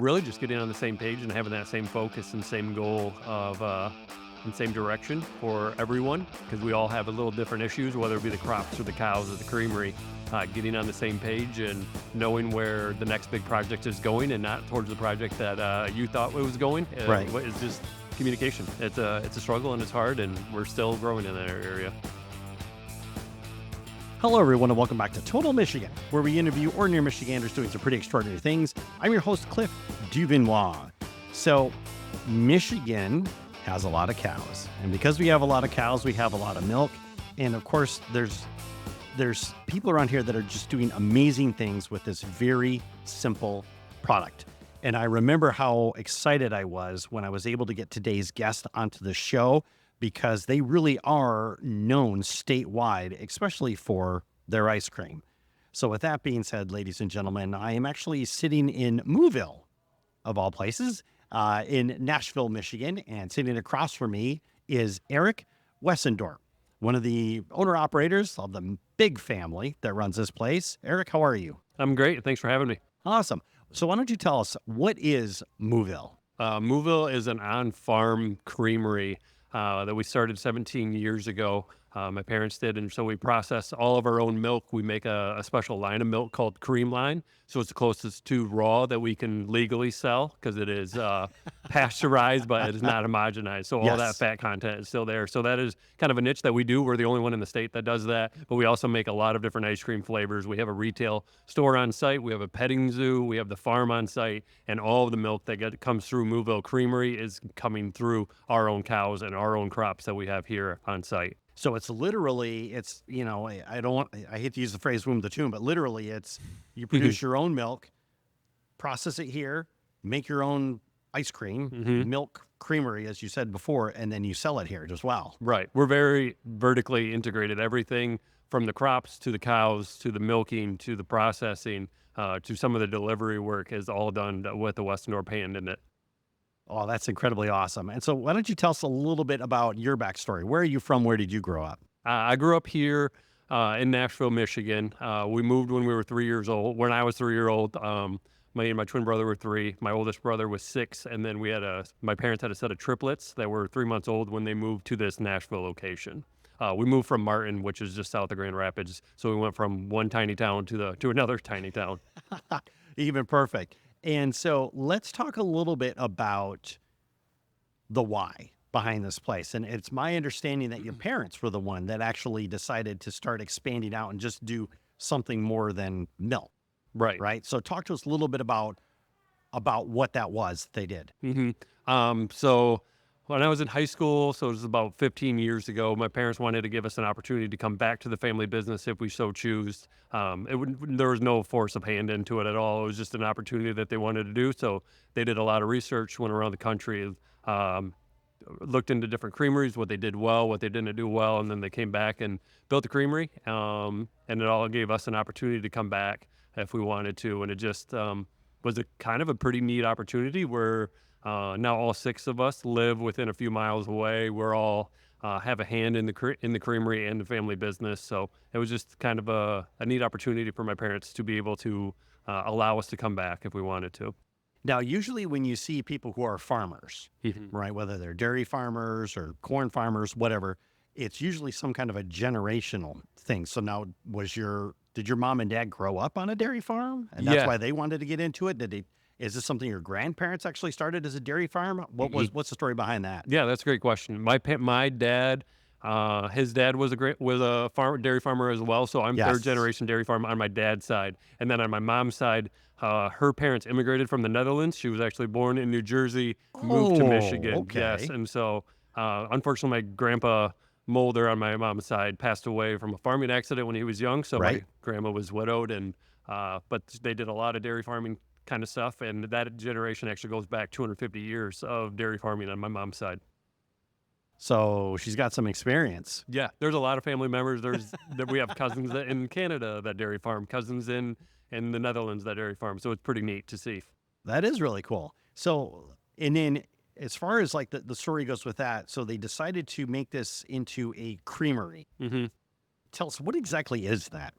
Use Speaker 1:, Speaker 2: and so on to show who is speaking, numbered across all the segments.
Speaker 1: Really just getting on the same page and having that same focus and same goal of and same direction for everyone, because we all have a little different issues, whether it be the crops or the cows or the creamery. Getting on the same page and knowing where the next big project is going and not towards the project that you thought it was going.
Speaker 2: Right.
Speaker 1: It's just communication. It's a struggle and it's hard, and we're still growing in that area.
Speaker 2: Hello, everyone, and welcome back to Total Michigan, where we interview ordinary Michiganders doing some pretty extraordinary things. I'm your host, Cliff Duvinois. So, Michigan has a lot of cows, and because we have a lot of cows, we have a lot of milk. And of course, there's people around here that are just doing amazing things with this very simple product. And I remember how excited I was when I was able to get today's guest onto the show, because they really are known statewide, especially for their ice cream. So with that being said, ladies and gentlemen, I am actually sitting in Moo-ville, of all places, in Nashville, Michigan. And sitting across from me is Eric Westendorp, one of the owner-operators of the big family that runs this place. Eric, how are you?
Speaker 1: I'm great. Thanks for having me.
Speaker 2: Awesome. So why don't you tell us, what is Moo-ville?
Speaker 1: Moo-ville is an on-farm creamery that we started 17 years ago. My parents did, and so we process all of our own milk. We make a special line of milk called Creamline, so it's the closest to raw that we can legally sell, because it is pasteurized, but it is not homogenized, so all that fat content is still there. So that is kind of a niche that we do. We're the only one in the state that does that, but we also make a lot of different ice cream flavors. We have a retail store on site, we have a petting zoo, we have the farm on site, and all of the milk that comes through Moo-ville Creamery is coming through our own cows and our own crops that we have here on site.
Speaker 2: So it's literally, I hate to use the phrase womb to tomb, but literally it's, you produce your own milk, process it here, make your own ice cream, milk creamery, as you said before, and then you sell it here as well.
Speaker 1: Right. We're very vertically integrated. Everything from the crops to the cows to the milking to the processing to some of the delivery work is all done with the Westendorp hand in it.
Speaker 2: Oh, that's incredibly awesome. And so why don't you tell us a little bit about your backstory? Where are you from? Where did you grow up?
Speaker 1: I grew up here in Nashville, Michigan. We moved when we were 3 years old. When I was 3 years old, me and my twin brother were 3. My oldest brother was 6. And then my parents had a set of triplets that were 3 months old when they moved to this Nashville location. We moved from Martin, which is just south of Grand Rapids. So we went from one tiny town to another tiny town.
Speaker 2: Even perfect. And so let's talk a little bit about the why behind this place. And it's my understanding that your parents were the one that actually decided to start expanding out and just do something more than milk.
Speaker 1: Right.
Speaker 2: Right. So talk to us a little bit about what that was they did.
Speaker 1: So when I was in high school, so it was about 15 years ago, my parents wanted to give us an opportunity to come back to the family business if we so choose. There was no force of hand into it at all. It was just an opportunity that they wanted to do. So they did a lot of research, went around the country, looked into different creameries, what they did well, what they didn't do well, and then they came back and built the creamery. And it all gave us an opportunity to come back if we wanted to. And it just was a kind of a pretty neat opportunity where now all 6 of us live within a few miles away. We're all have a hand in the creamery and the family business. So it was just kind of a neat opportunity for my parents to be able to allow us to come back if we wanted to.
Speaker 2: Now, usually when you see people who are farmers, right, whether they're dairy farmers or corn farmers, whatever, it's usually some kind of a generational thing. So now, did your mom and dad grow up on a dairy farm? And that's why they wanted to get into it? Is this something your grandparents actually started as a dairy farm? What's the story behind that?
Speaker 1: Yeah, that's a great question. My dad, his dad was a dairy farmer as well. So I'm third generation dairy farmer on my dad's side, and then on my mom's side, her parents immigrated from the Netherlands. She was actually born in New Jersey, moved to Michigan.
Speaker 2: Okay.
Speaker 1: Yes, and so unfortunately, my grandpa Mulder on my mom's side passed away from a farming accident when he was young. So my grandma was widowed, and but they did a lot of dairy farming kind of stuff, and that generation actually goes back 250 years of dairy farming on my mom's side.
Speaker 2: So she's got some experience.
Speaker 1: Yeah, there's a lot of family members. We have cousins in Canada that dairy farm, cousins in the Netherlands that dairy farm. So it's pretty neat to see.
Speaker 2: That is really cool. So, and then as far as like the story goes with that, so they decided to make this into a creamery. Tell us, what exactly is that?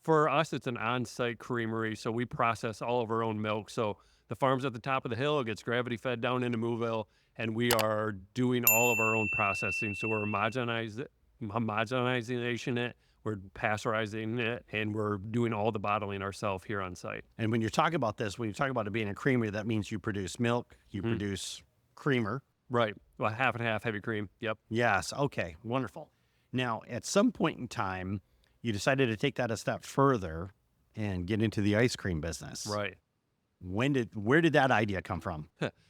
Speaker 1: For us, it's an on-site creamery, so we process all of our own milk. So the farm's at the top of the hill. It gets gravity fed down into Moo-ville, and we are doing all of our own processing. So we're homogenizing it, we're pasteurizing it, and we're doing all the bottling ourselves here on site.
Speaker 2: And when you talk about this, when you talk about it being a creamery, that means you produce milk, you produce creamer.
Speaker 1: Right. Well, half and half heavy cream. Yep.
Speaker 2: Yes. Okay. Wonderful. Now, at some point in time, you decided to take that a step further and get into the ice cream business.
Speaker 1: Right.
Speaker 2: Where did that idea come from?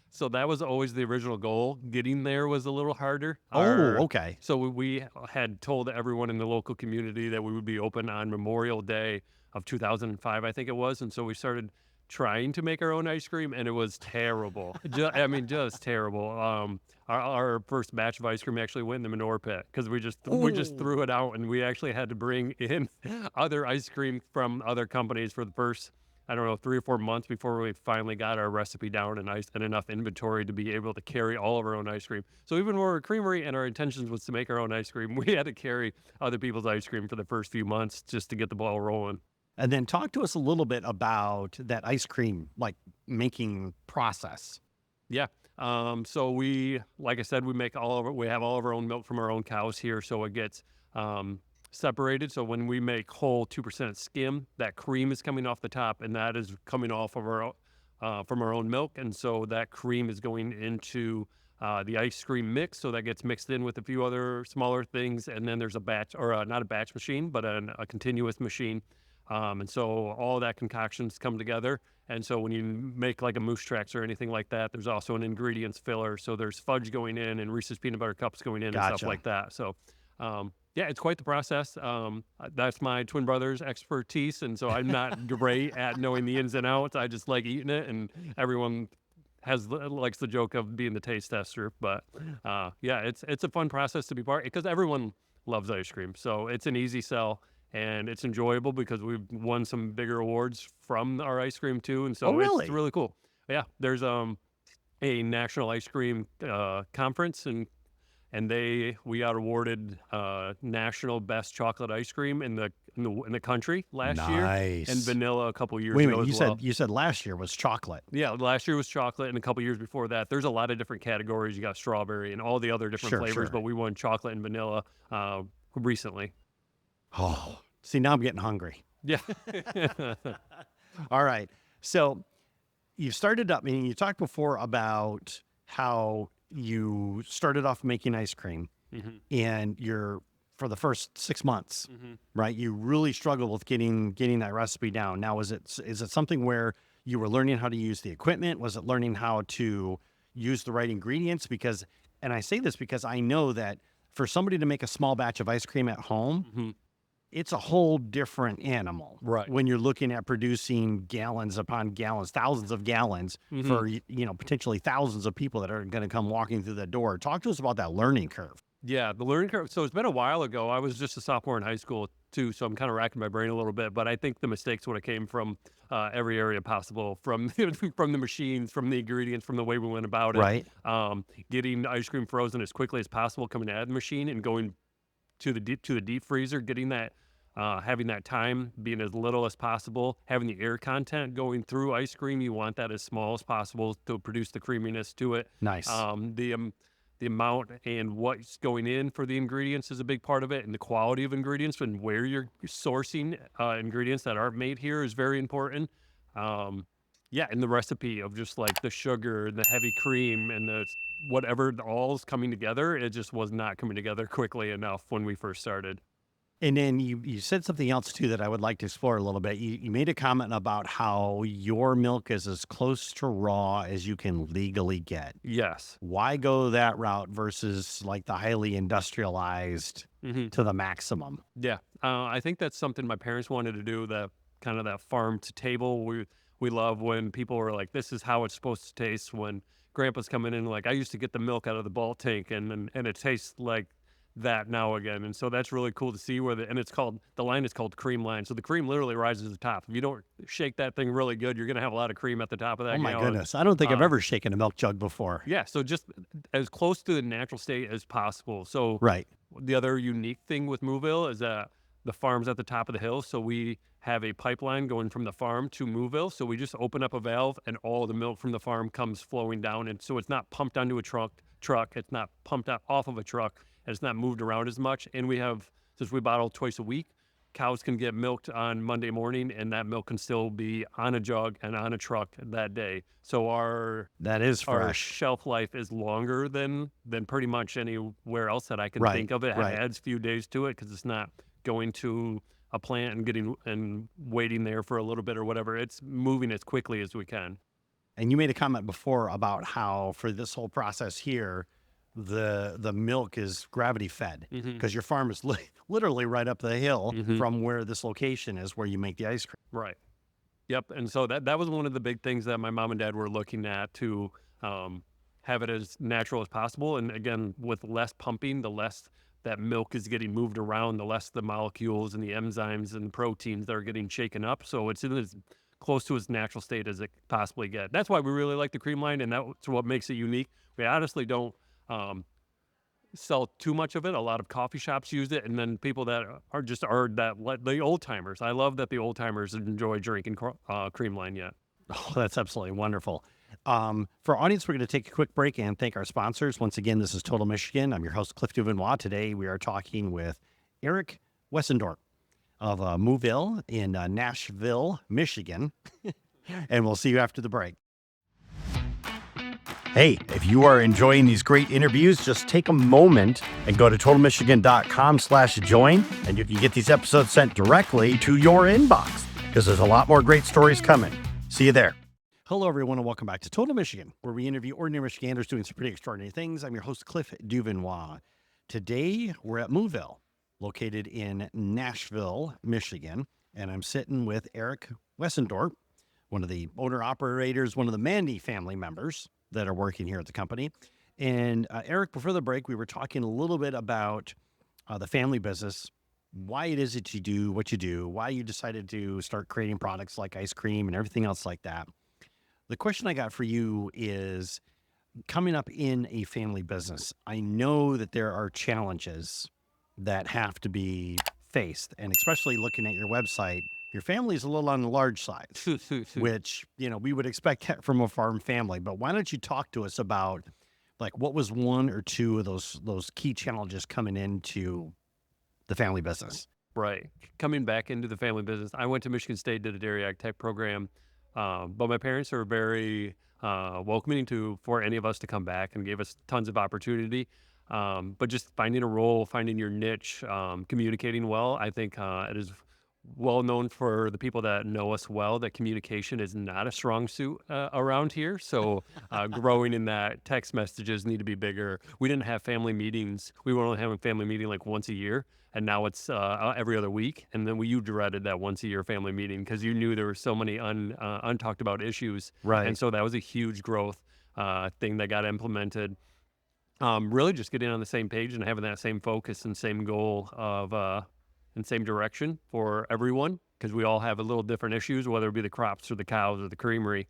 Speaker 1: So that was always the original goal. Getting there was a little harder.
Speaker 2: Okay.
Speaker 1: So we had told everyone in the local community that we would be open on Memorial Day of 2005, I think it was. And so we started trying to make our own ice cream, and it was terrible. Just terrible. Our first batch of ice cream actually went in the manure pit because we just threw it out, and we actually had to bring in other ice cream from other companies for the first, I don't know, 3 or 4 months before we finally got our recipe down and enough inventory to be able to carry all of our own ice cream. So even though we're a creamery and our intentions was to make our own ice cream, we had to carry other people's ice cream for the first few months just to get the ball rolling.
Speaker 2: And then talk to us a little bit about that ice cream, like making process.
Speaker 1: Yeah. So we, like I said, we have all of our own milk from our own cows here. So it gets separated. So when we make whole 2% skim, that cream is coming off the top, and that is coming off of our from our own milk. And so that cream is going into the ice cream mix. So that gets mixed in with a few other smaller things. And then there's a batch, or not a batch machine, but a continuous machine. And so all that concoctions come together. And so when you make like a Moose Tracks or anything like that, there's also an ingredients filler. So there's fudge going in and Reese's peanut butter cups going in and stuff like that. So, yeah, it's quite the process. That's my twin brother's expertise. And so I'm not great at knowing the ins and outs. I just like eating it, and everyone likes the joke of being the taste tester. But yeah, it's a fun process to be part, because everyone loves ice cream. So it's an easy sell. And it's enjoyable because we've won some bigger awards from our ice cream too, and so it's really cool. Yeah, there's a national ice cream conference, and we got awarded national best chocolate ice cream in the country last year, and vanilla a couple years ago.
Speaker 2: Wait,
Speaker 1: as well.
Speaker 2: You said last year was chocolate.
Speaker 1: Yeah, last year was chocolate, and a couple years before that, there's a lot of different categories. You got strawberry and all the other different flavors, but we won chocolate and vanilla recently.
Speaker 2: Oh, see, now I'm getting hungry.
Speaker 1: Yeah.
Speaker 2: All right. So you started up, and you talked before about how you started off making ice cream, and for the first 6 months, right? You really struggled with getting that recipe down. Now, is it something where you were learning how to use the equipment? Was it learning how to use the right ingredients? And I say this because I know that for somebody to make a small batch of ice cream at home, it's a whole different animal,
Speaker 1: right?
Speaker 2: When you're looking at producing gallons upon gallons, thousands of gallons for, potentially thousands of people that are going to come walking through the door. Talk to us about that learning curve.
Speaker 1: Yeah, the learning curve. So it's been a while ago. I was just a sophomore in high school too, so I'm kind of racking my brain a little bit. But I think the mistakes would have came from every area possible, from from the machines, from the ingredients, from the way we went about it.
Speaker 2: Right.
Speaker 1: Getting ice cream frozen as quickly as possible, coming out of the machine and going to the deep freezer, getting that. Having that time being as little as possible, having the air content going through ice cream, you want that as small as possible to produce the creaminess to it.
Speaker 2: Nice.
Speaker 1: The amount and what's going in for the ingredients is a big part of it, and the quality of ingredients and where you're sourcing ingredients that aren't made here is very important. Yeah, and the recipe of just like the sugar and the heavy cream and the whatever all's coming together, it just was not coming together quickly enough when we first started.
Speaker 2: And then you said something else too that I would like to explore a little bit. You made a comment about how your milk is as close to raw as you can legally get.
Speaker 1: Yes.
Speaker 2: Why go that route versus like the highly industrialized to the maximum?
Speaker 1: Yeah. I think that's something my parents wanted to do, that kind of that farm to table. We love when people are like, this is how it's supposed to taste. When grandpa's coming in, like, I used to get the milk out of the ball tank and it tastes like that now again. And so that's really cool to see the line is called Creamline. So the cream literally rises to the top. If you don't shake that thing really good, you're going to have a lot of cream at the top of that.
Speaker 2: Oh my goodness. I don't think I've ever shaken a milk jug before.
Speaker 1: Yeah. So just as close to the natural state as possible. So
Speaker 2: right.
Speaker 1: The other unique thing with Moo-ville is that the farm's at the top of the hill. So we have a pipeline going from the farm to MOO-ville. So we just open up a valve and all the milk from the farm comes flowing down. And so it's not pumped onto a truck. It's not pumped out off of a truck, and it's not moved around as much. And we have, since we bottle twice a week, cows can get milked on Monday morning, and that milk can still be on a jug and on a truck that day. So
Speaker 2: That is
Speaker 1: our
Speaker 2: fresh.
Speaker 1: shelf life is longer than pretty much anywhere else that I can think of. It adds a few days to it because it's not going to a plant and getting and waiting there for a little bit or whatever. It's moving as quickly as we can.
Speaker 2: And you made a comment before about how for this whole process here, the milk is gravity fed because your farm is literally right up the hill from where this location is where you make the ice cream.
Speaker 1: Right. Yep. And so that was one of the big things that my mom and dad were looking at to have it as natural as possible. And again, with less pumping, the less that milk is getting moved around, the less the molecules and the enzymes and proteins that are getting shaken up. So it's in as close to its natural state as it possibly get. That's why we really like the Creamline, and that's what makes it unique. We honestly don't sell too much of it. A lot of coffee shops use it, and then people that are the old timers. I love that the old timers enjoy drinking Creamline yet.
Speaker 2: Oh, that's absolutely wonderful. For our audience, we're going to take a quick break and thank our sponsors. Once again, this is Total Michigan. I'm your host, Cliff Duvenois. Today, we are talking with Eric Westendorp of Moo-ville in Nashville, Michigan. And we'll see you after the break. Hey, if you are enjoying these great interviews, just take a moment and go to totalmichigan.com/join, and you can get these episodes sent directly to your inbox because there's a lot more great stories coming. See you there. Hello, everyone, and welcome back to Total Michigan, where we interview ordinary Michiganders doing some pretty extraordinary things. I'm your host, Cliff Duvenois. Today, we're at Moo-ville, located in Nashville, Michigan, and I'm sitting with Eric Westendorp, one of the owner-operators, one of the Mandy family members that are working here at the company. And Eric, before the break, we were talking a little bit about the family business, why it is that you do what you do, why you decided to start creating products like ice cream and everything else like that. The question I got for you is, coming up in a family business, I know that there are challenges that have to be faced, and especially looking at your website, your family is a little on the large side, which, we would expect that from a farm family. But why don't you talk to us about, like, what was one or two of those key challenges coming into the family business?
Speaker 1: Right. Coming back into the family business, I went to Michigan State, did a dairy ag tech program, but my parents are very welcoming for any of us to come back and gave us tons of opportunity. But just finding a role, finding your niche, communicating well, I think it is well known for the people that know us well that communication is not a strong suit around here. So growing in that, text messages need to be bigger. We didn't have family meetings. We were only having a family meeting like once a year, and now it's every other week. And then you dreaded that once a year family meeting because you knew there were so many untalked about issues.
Speaker 2: Right.
Speaker 1: And so that was a huge growth thing that got implemented. Really just getting on the same page and having that same focus and same goal of and same direction for everyone, because we all have a little different issues, whether it be the crops or the cows or the creamery,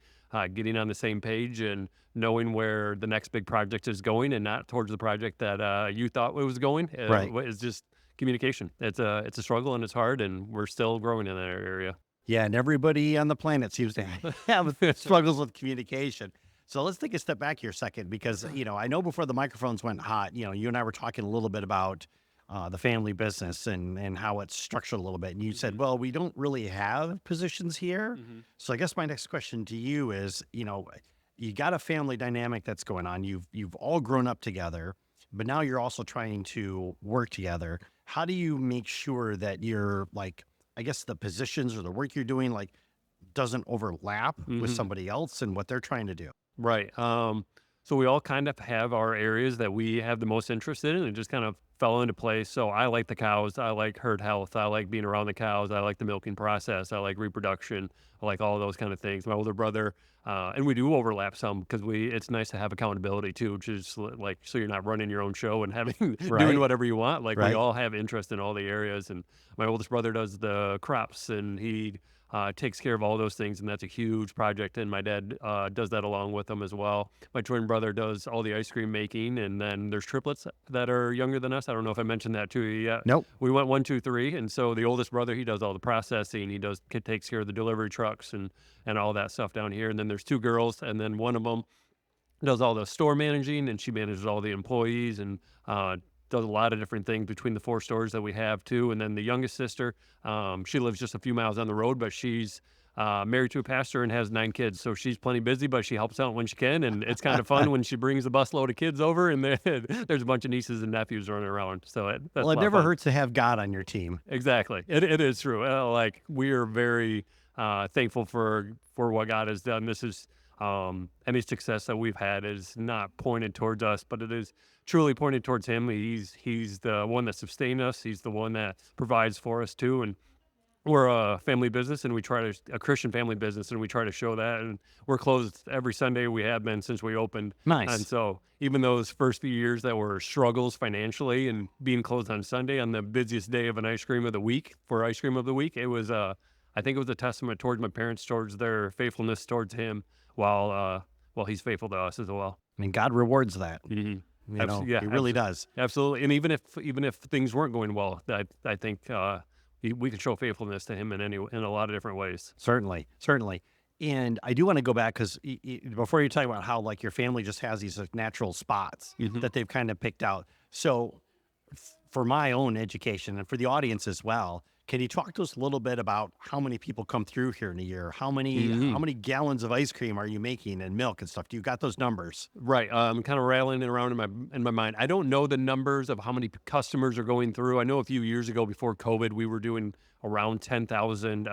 Speaker 1: getting on the same page and knowing where the next big project is going and not towards the project that you thought it was going.
Speaker 2: Right.
Speaker 1: It's just communication. It's a struggle and it's hard, and we're still growing in that area.
Speaker 2: Yeah, and everybody on the planet seems to have struggles with communication. So let's take a step back here a second, because, I know before the microphones went hot, you and I were talking a little bit about the family business and how it's structured a little bit. And you said, well, we don't really have positions here. So I guess my next question to you is, you got a family dynamic that's going on. You've all grown up together, but now you're also trying to work together. How do you make sure that you're, like, I guess the positions or the work you're doing, like, doesn't overlap with somebody else and what they're trying to do?
Speaker 1: Right. So we all kind of have our areas that we have the most interest in, and it just kind of fell into place. So I like the cows. I like herd health. I like being around the cows. I like the milking process. I like reproduction. I like all those kind of things. My older brother, and we do overlap some because it's nice to have accountability too, which is like, so you're not running your own show and having doing whatever you want. Like we all have interest in all the areas. And my oldest brother does the crops, and he takes care of all those things, and that's a huge project. And my dad does that along with them as well. My twin brother does all the ice cream making, and then there's triplets that are younger than us. I don't know if I mentioned that to you yet.
Speaker 2: Nope.
Speaker 1: We went 1, 2, 3, and so the oldest brother, he does all the processing. He takes care of the delivery trucks and all that stuff down here. And then there's 2 girls, and then one of them does all the store managing, and she manages all the employees and does a lot of different things between the 4 stores that we have too. And then the youngest sister, she lives just a few miles on the road, but she's married to a pastor and has 9 kids. So she's plenty busy, but she helps out when she can. And it's kind of fun when she brings a busload of kids over and there's a bunch of nieces and nephews running around. So that's
Speaker 2: Well,
Speaker 1: a
Speaker 2: it
Speaker 1: lot of
Speaker 2: never
Speaker 1: fun.
Speaker 2: hurts to have God on your team.
Speaker 1: Exactly. It is true. Like we are very thankful for what God has done. This is any success that we've had is not pointed towards us, but it is truly pointed towards Him. He's the one that sustained us. He's the one that provides for us too. And we're a family business, and a Christian family business, and we try to show that. And we're closed every Sunday. We have been since we opened.
Speaker 2: Nice.
Speaker 1: And so even those first few years that were struggles financially and being closed on Sunday on the busiest day of ice cream of the week, it was I think it was a testament towards my parents, towards their faithfulness towards Him, while He's faithful to us as well.
Speaker 2: I mean, God rewards that.
Speaker 1: Mm-hmm.
Speaker 2: He really does.
Speaker 1: Absolutely. And even if things weren't going well, I think we can show faithfulness to Him in a lot of different ways.
Speaker 2: Certainly, certainly. And I do want to go back because before you talk about how like your family just has these like, natural spots that they've kind of picked out. So for my own education and for the audience as well, can you talk to us a little bit about how many people come through here in a year? How many gallons of ice cream are you making and milk and stuff? Do you got those numbers?
Speaker 1: Right. I'm kind of rattling it around in my mind. I don't know the numbers of how many customers are going through. I know a few years ago before COVID, we were doing around 10,000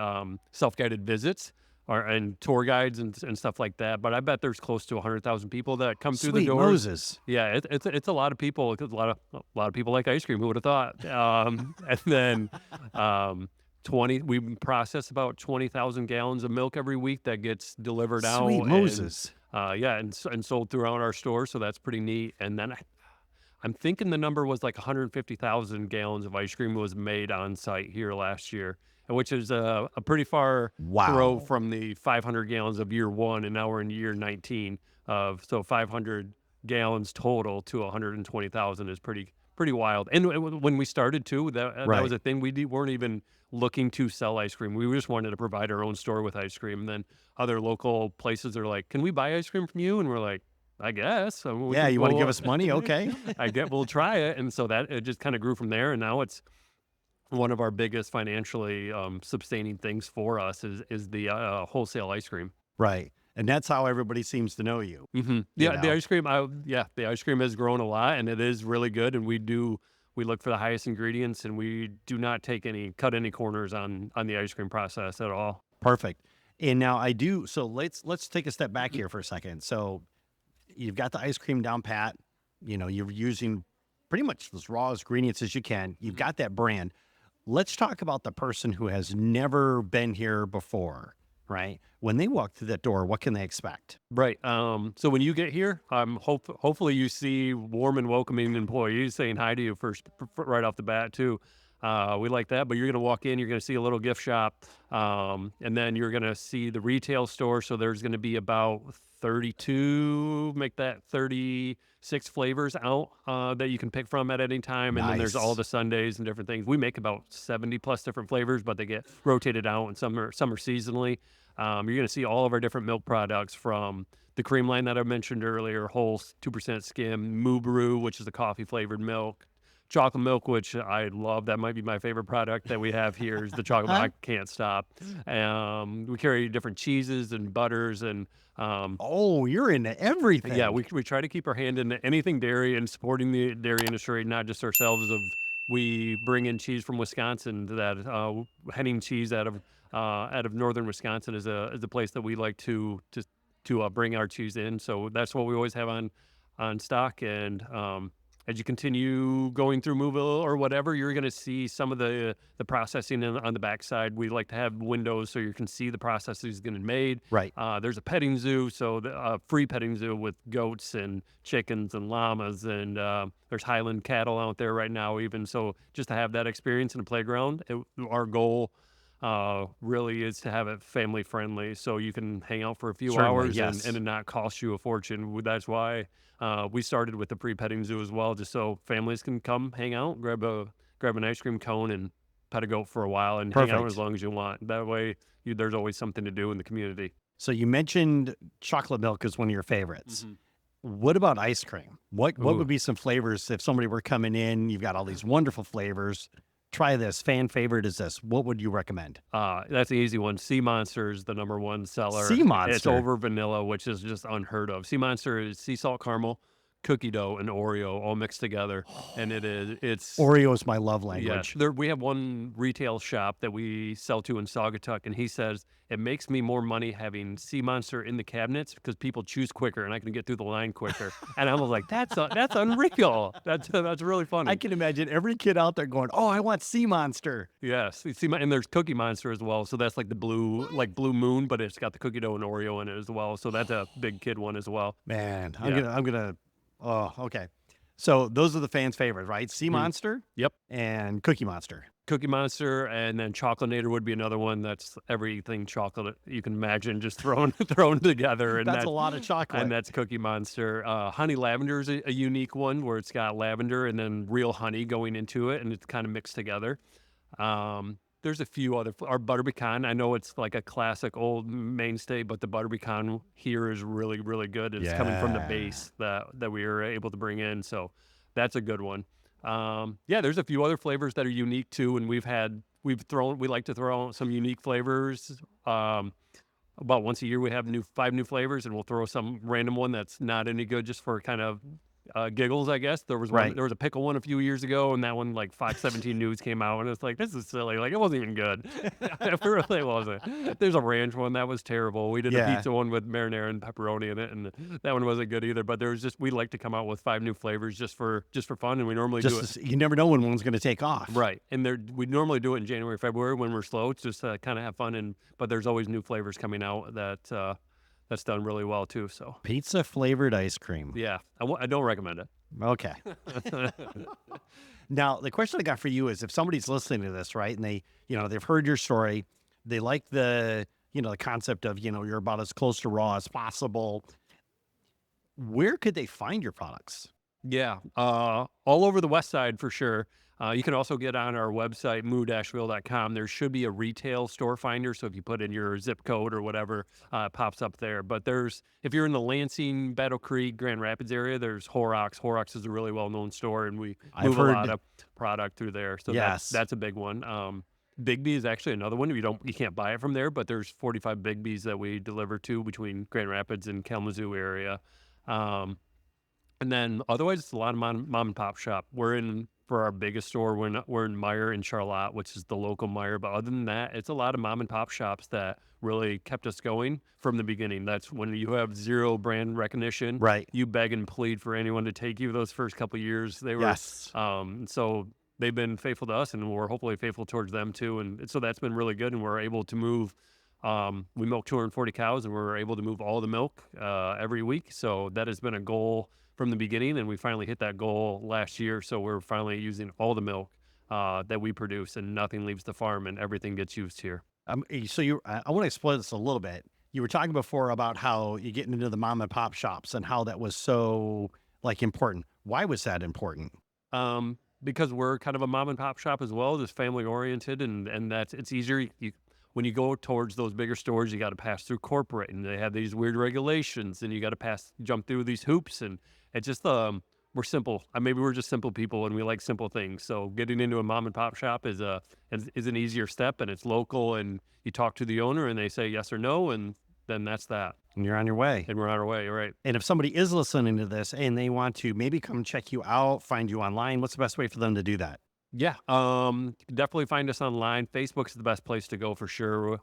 Speaker 1: self-guided visits and tour guides and stuff like that. But I bet there's close to 100,000 people that come through the
Speaker 2: Sweet
Speaker 1: doors.
Speaker 2: Moses.
Speaker 1: Yeah, it's a lot of people. 'Cause a lot of people like ice cream. Who would have thought? And then 20. We process about 20,000 gallons of milk every week that gets delivered out.
Speaker 2: Sweet Moses.
Speaker 1: And sold throughout our store. So that's pretty neat. And then I'm thinking the number was like 150,000 gallons of ice cream was made on site here last year, which is a pretty far throw from the 500 gallons of year 1, and now we're in year 19 so 500 gallons total to 120,000 is pretty wild. And when we started too, that was a thing. We weren't even looking to sell ice cream. We just wanted to provide our own store with ice cream. And then other local places are like, "Can we buy ice cream from you?" And we're like, "I guess."
Speaker 2: You want to give us money? Okay.
Speaker 1: We'll try it. And so that it just kind of grew from there. And now it's one of our biggest financially sustaining things for us is the wholesale ice cream.
Speaker 2: Right. And that's how everybody seems to know you.
Speaker 1: Mm-hmm. Yeah, the ice cream. The ice cream has grown a lot, and it is really good. And we look for the highest ingredients, and we do not cut any corners on the ice cream process at all.
Speaker 2: Perfect. And now I do. So let's take a step back here for a second. So you've got the ice cream down pat. You're using pretty much as raw ingredients as you can. You've got that brand. Let's talk about the person who has never been here before. Right? When they walk through that door, what can they expect?
Speaker 1: Right. So when you get here, hopefully you see warm and welcoming employees saying hi to you first, right off the bat too. We like that, but you're going to walk in, you're going to see a little gift shop, and then you're going to see the retail store. So there's going to be about 36 flavors out that you can pick from at any time. And then there's all the Sundays and different things. We make about 70 plus different flavors, but they get rotated out, and some are seasonally. You're going to see all of our different milk products, from the Creamline that I mentioned earlier, whole 2% skim, Moo-Brew, which is the coffee flavored milk, chocolate milk, which I love. That might be my favorite product that we have here is the chocolate milk. I can't stop. We carry different cheeses and butters and
Speaker 2: you're into everything.
Speaker 1: Yeah, we try to keep our hand in anything dairy and supporting the dairy industry, not just ourselves. We bring in cheese from Wisconsin. That Henning cheese out of northern Wisconsin is a place that we like to bring our cheese in. So that's what we always have on stock. And as you continue going through MOO-ville or whatever, you're going to see some of the processing on the backside. We like to have windows so you can see the processes getting made.
Speaker 2: Right.
Speaker 1: There's a petting zoo, so the free petting zoo with goats and chickens and llamas, and there's Highland cattle out there right now even. So just to have that experience in a playground, our goal really is to have it family friendly, so you can hang out for a few
Speaker 2: Certainly,
Speaker 1: hours
Speaker 2: yes.
Speaker 1: and it not cost you a fortune. That's why we started with the pre-petting zoo as well, just so families can come hang out, grab an ice cream cone, and pet a goat for a while and hang out as
Speaker 2: Perfect.
Speaker 1: long as you want. That way, there's always something to do in the community.
Speaker 2: So you mentioned chocolate milk is one of your favorites.
Speaker 1: Hmm.
Speaker 2: What about ice cream? What
Speaker 1: Ooh.
Speaker 2: would be some flavors if somebody were coming in? You've got all these wonderful flavors. Try this. Fan favorite is this. What would you recommend?
Speaker 1: That's the easy one. Sea Monster is the number one
Speaker 2: Sea
Speaker 1: seller. It's
Speaker 2: Monster.
Speaker 1: over vanilla, which is just unheard of. Sea Monster is sea salt caramel, cookie dough, and Oreo all mixed together, and it's
Speaker 2: Oreo is my love
Speaker 1: yeah.
Speaker 2: language.
Speaker 1: We have one retail shop that we sell to in Saugatuck, and he says it makes me more money having Sea Monster in the cabinets because people choose quicker, and I can get through the line quicker. And I was like, that's unreal. That's really
Speaker 2: I
Speaker 1: funny.
Speaker 2: can imagine every kid out there going, "Oh, I want Sea Monster."
Speaker 1: Yes, and there's Cookie Monster as well. So that's like the blue, like Blue Moon, but it's got the cookie dough and Oreo in it as well. So that's a big kid one as well.
Speaker 2: Man,
Speaker 1: Yeah.
Speaker 2: I'm gonna. Oh, okay. So those are the fans' favorites, right? Sea
Speaker 1: Mm.
Speaker 2: Monster
Speaker 1: Yep.
Speaker 2: and Cookie Monster.
Speaker 1: Cookie Monster, and then Chocolinator would be another one. That's everything chocolate you can imagine, just thrown thrown together, and
Speaker 2: That's a lot of chocolate.
Speaker 1: that's Cookie Monster. Honey Lavender is a unique one where it's got lavender and then real honey going into it, and it's kind of mixed together. There's a few other our butter pecan. I know it's like a classic old mainstay, but the butter pecan here is really, really good. It's coming from the
Speaker 2: Yeah.
Speaker 1: base that we were able to bring in, so that's a good one. Yeah, there's a few other flavors that are unique too, and we like to throw out some unique flavors. About once a year, we have 5 new flavors, and we'll throw some random one that's not any good just for kind of giggles, I guess.
Speaker 2: Right.
Speaker 1: There was a pickle one a few years ago, and that one like Fox 17 News came out, and it's like this is silly. Like it wasn't even good. It really wasn't. There's a ranch one that was terrible. We did a
Speaker 2: Yeah.
Speaker 1: pizza one with marinara and pepperoni in it, and that one wasn't good either. But we like to come out with 5 new flavors just for fun, and we normally do
Speaker 2: Just
Speaker 1: it.
Speaker 2: to you never know when one's going to take off.
Speaker 1: Right, and we normally do it in January, February when we're slow. It's just to kind of have fun, but there's always new flavors coming out that's done really well too. So
Speaker 2: Pizza flavored ice cream.
Speaker 1: yeah, I don't recommend it.
Speaker 2: Okay. Now, the question I got for you is if somebody's listening to this, right, and they've heard your story, they like the concept of, you're about as close to raw as possible. Where could they find your products?
Speaker 1: Yeah, all over the west side for sure. You can also get on our website, moo-ville.com. There should be a retail store finder, so if you put in your zip code or whatever, it pops up there. But if you're in the Lansing, Battle Creek, Grand Rapids area, there's Horrocks. Horrocks is a really well-known store, and we
Speaker 2: I've
Speaker 1: move a lot
Speaker 2: heard,
Speaker 1: of product through there. So
Speaker 2: yes.
Speaker 1: that's a big one. Bigby is actually another one. You can't buy it from there, but there's 45 Bigbys that we deliver to between Grand Rapids and Kalamazoo area. And then otherwise, it's a lot of mom and pop shop. For our biggest store, we're in Meyer in Charlotte, which is the local Meyer. But other than that, it's a lot of mom and pop shops that really kept us going from the beginning. That's when you have zero brand recognition.
Speaker 2: Right.
Speaker 1: You beg and plead for anyone to take you those first couple of years. They were,
Speaker 2: Yes.
Speaker 1: so they've been faithful to us, and we're hopefully faithful towards them too. And so that's been really good, and we're able to move. We milk 240 cows, and we're able to move all the milk every week. So that has been a goal from the beginning, and we finally hit that goal last year. So we're finally using all the milk that we produce, and nothing leaves the farm, and everything gets used here.
Speaker 2: I want to explore this a little bit. You were talking before about how you're getting into the mom and pop shops and how that was so important. Why was that important?
Speaker 1: Because we're kind of a mom and pop shop as well, just family oriented, and it's easier. When you go towards those bigger stores, you got to pass through corporate, and they have these weird regulations, and you got to jump through these hoops, and it's just we're simple. Maybe we're just simple people, and we like simple things. So getting into a mom and pop shop is an easier step, and it's local, and you talk to the owner, and they say yes or no, and then that's that.
Speaker 2: And you're on your way.
Speaker 1: And we're on our way, right?
Speaker 2: And if somebody is listening to this and they want to maybe come check you out, find you online, what's the best way for them to do that?
Speaker 1: Yeah, you can definitely find us online. Facebook's the best place to go for sure.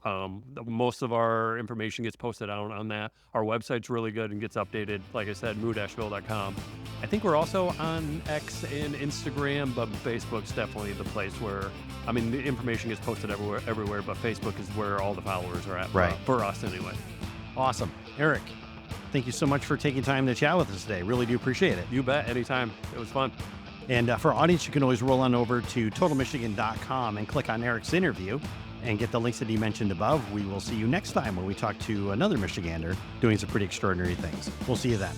Speaker 1: Most of our information gets posted out on that. Our website's really good and gets updated, like I said, moo-ville.com. I think we're also on X and Instagram, but Facebook's definitely the place where, the information gets posted everywhere, but Facebook is where all the followers are at,
Speaker 2: Right.
Speaker 1: For us anyway.
Speaker 2: Awesome. Eric, thank you so much for taking time to chat with us today. Really do appreciate it.
Speaker 1: You bet, anytime. It was fun.
Speaker 2: And for our audience, you can always roll on over to totalmichigan.com and click on Eric's interview. and get the links that he mentioned above. We will see you next time when we talk to another Michigander doing some pretty extraordinary things. We'll see you then.